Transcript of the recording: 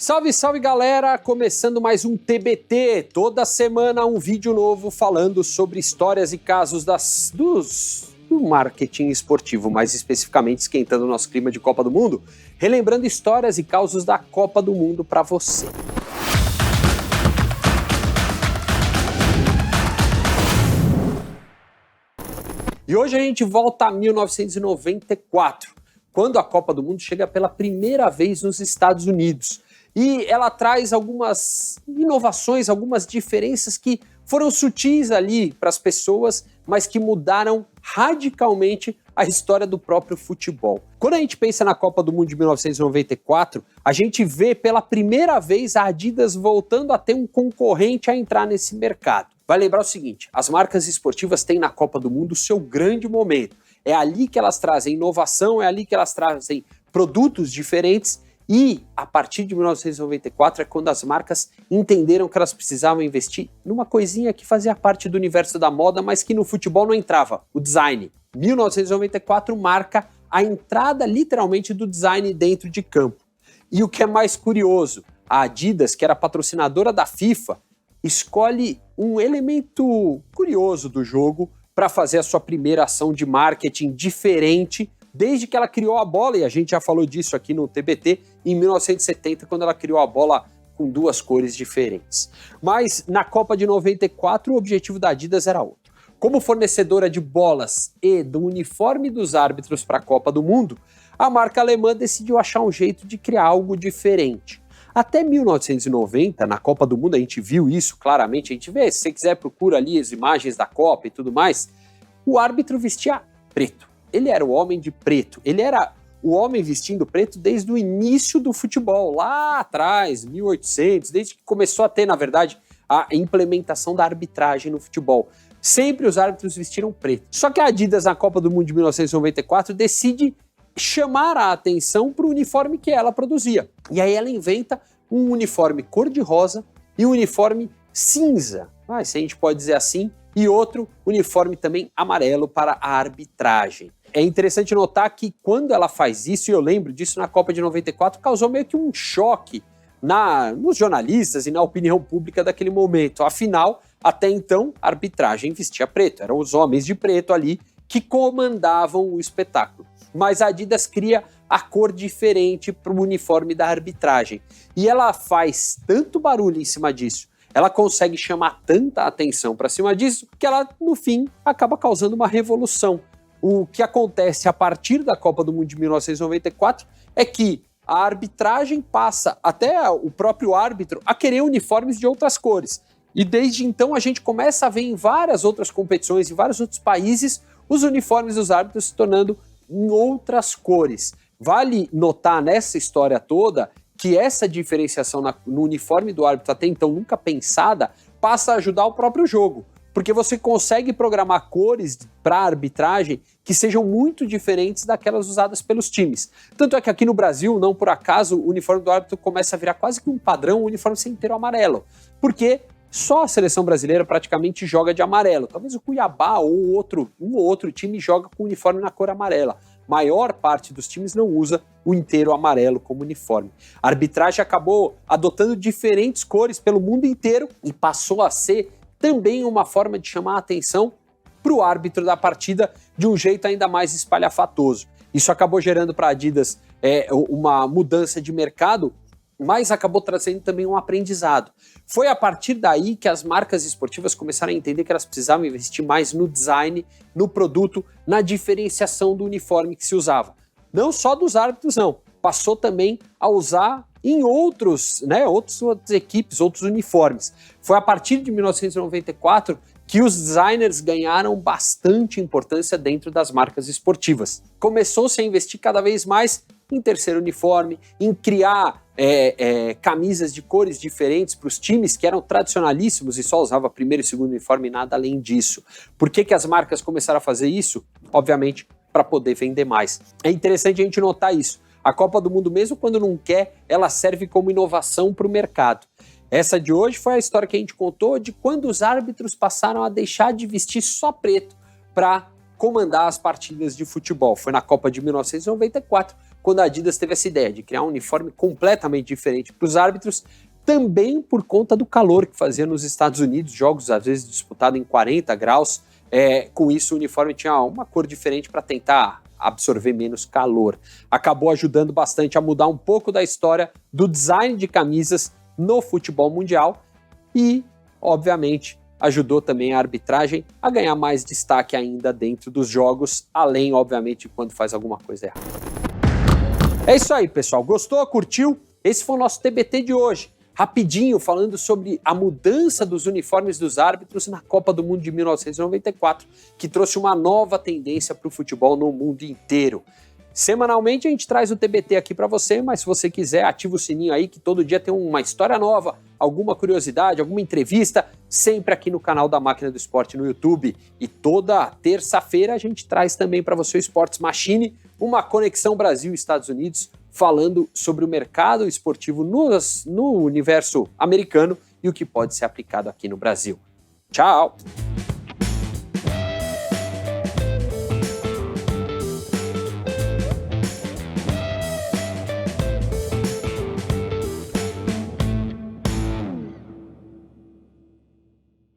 Salve, salve galera! Começando mais um TBT. Toda semana um vídeo novo falando sobre histórias e casos do marketing esportivo, mais especificamente esquentando o nosso clima de Copa do Mundo, relembrando histórias e causos da Copa do Mundo para você. E hoje a gente volta a 1994, quando a Copa do Mundo chega pela primeira vez nos Estados Unidos. E ela traz algumas inovações, algumas diferenças que foram sutis ali para as pessoas, mas que mudaram radicalmente a história do próprio futebol. Quando a gente pensa na Copa do Mundo de 1994, a gente vê pela primeira vez a Adidas voltando a ter um concorrente a entrar nesse mercado. Vai lembrar o seguinte, as marcas esportivas têm na Copa do Mundo o seu grande momento. É ali que elas trazem inovação, é ali que elas trazem produtos diferentes. E, a partir de 1994, é quando as marcas entenderam que elas precisavam investir numa coisinha que fazia parte do universo da moda, mas que no futebol não entrava, o design. 1994 marca a entrada, literalmente, do design dentro de campo. E o que é mais curioso, a Adidas, que era patrocinadora da FIFA, escolhe um elemento curioso do jogo para fazer a sua primeira ação de marketing diferente desde que ela criou a bola, e a gente já falou disso aqui no TBT, em 1970, quando ela criou a bola com duas cores diferentes. Mas na Copa de 94, o objetivo da Adidas era outro. Como fornecedora de bolas e do uniforme dos árbitros para a Copa do Mundo, a marca alemã decidiu achar um jeito de criar algo diferente. Até 1990, na Copa do Mundo, a gente viu isso claramente, a gente vê, se você quiser procura ali as imagens da Copa e tudo mais, o árbitro vestia preto. Ele era o homem de preto, ele era o homem vestindo preto desde o início do futebol, lá atrás, 1800, desde que começou a ter, na verdade, a implementação da arbitragem no futebol. Sempre os árbitros vestiram preto. Só que a Adidas, na Copa do Mundo de 1994, decide chamar a atenção para o uniforme que ela produzia. E aí ela inventa um uniforme cor-de-rosa e um uniforme cinza, se a gente pode dizer assim, e outro uniforme também amarelo para a arbitragem. É interessante notar que quando ela faz isso, e eu lembro disso na Copa de 94, causou meio que um choque nos jornalistas e na opinião pública daquele momento. Afinal, até então, a arbitragem vestia preto, eram os homens de preto ali que comandavam o espetáculo. Mas a Adidas cria a cor diferente para o uniforme da arbitragem. E ela faz tanto barulho em cima disso, ela consegue chamar tanta atenção para cima disso, que ela, no fim, acaba causando uma revolução. O que acontece a partir da Copa do Mundo de 1994 é que a arbitragem passa, até o próprio árbitro, a querer uniformes de outras cores. E desde então a gente começa a ver em várias outras competições, em vários outros países, os uniformes dos árbitros se tornando em outras cores. Vale notar nessa história toda que essa diferenciação no uniforme do árbitro até então nunca pensada passa a ajudar o próprio jogo. Porque você consegue programar cores para a arbitragem que sejam muito diferentes daquelas usadas pelos times. Tanto é que aqui no Brasil, não por acaso, o uniforme do árbitro começa a virar quase que um padrão, o uniforme ser inteiro amarelo. Porque só a seleção brasileira praticamente joga de amarelo. Talvez o Cuiabá ou um ou outro time joga com o uniforme na cor amarela. Maior parte dos times não usa o inteiro amarelo como uniforme. A arbitragem acabou adotando diferentes cores pelo mundo inteiro e passou a ser também uma forma de chamar a atenção para o árbitro da partida de um jeito ainda mais espalhafatoso. Isso acabou gerando para a Adidas uma mudança de mercado, mas acabou trazendo também um aprendizado. Foi a partir daí que as marcas esportivas começaram a entender que elas precisavam investir mais no design, no produto, na diferenciação do uniforme que se usava. Não só dos árbitros, não. Passou também a usar em outras equipes, outros uniformes. Foi a partir de 1994 que os designers ganharam bastante importância dentro das marcas esportivas. Começou-se a investir cada vez mais em terceiro uniforme, em criar camisas de cores diferentes para os times que eram tradicionalíssimos e só usava primeiro e segundo uniforme e nada além disso. Por que as marcas começaram a fazer isso? Obviamente, para poder vender mais. É interessante a gente notar isso. A Copa do Mundo, mesmo quando não quer, ela serve como inovação para o mercado. Essa de hoje foi a história que a gente contou de quando os árbitros passaram a deixar de vestir só preto para comandar as partidas de futebol. Foi na Copa de 1994, quando a Adidas teve essa ideia de criar um uniforme completamente diferente para os árbitros, também por conta do calor que fazia nos Estados Unidos, jogos às vezes disputados em 40 graus. Com isso, o uniforme tinha uma cor diferente para tentar absorver menos calor. Acabou ajudando bastante a mudar um pouco da história do design de camisas no futebol mundial e, obviamente, ajudou também a arbitragem a ganhar mais destaque ainda dentro dos jogos, além, obviamente, quando faz alguma coisa errada. É isso aí, pessoal. Gostou? Curtiu? Esse foi o nosso TBT de hoje. Rapidinho, falando sobre a mudança dos uniformes dos árbitros na Copa do Mundo de 1994, que trouxe uma nova tendência para o futebol no mundo inteiro. Semanalmente a gente traz o TBT aqui para você, mas se você quiser, ativa o sininho aí que todo dia tem uma história nova, alguma curiosidade, alguma entrevista, sempre aqui no canal da Máquina do Esporte no YouTube. E toda terça-feira a gente traz também para você o Sports Machine, uma conexão Brasil-Estados Unidos, falando sobre o mercado esportivo no universo americano e o que pode ser aplicado aqui no Brasil. Tchau!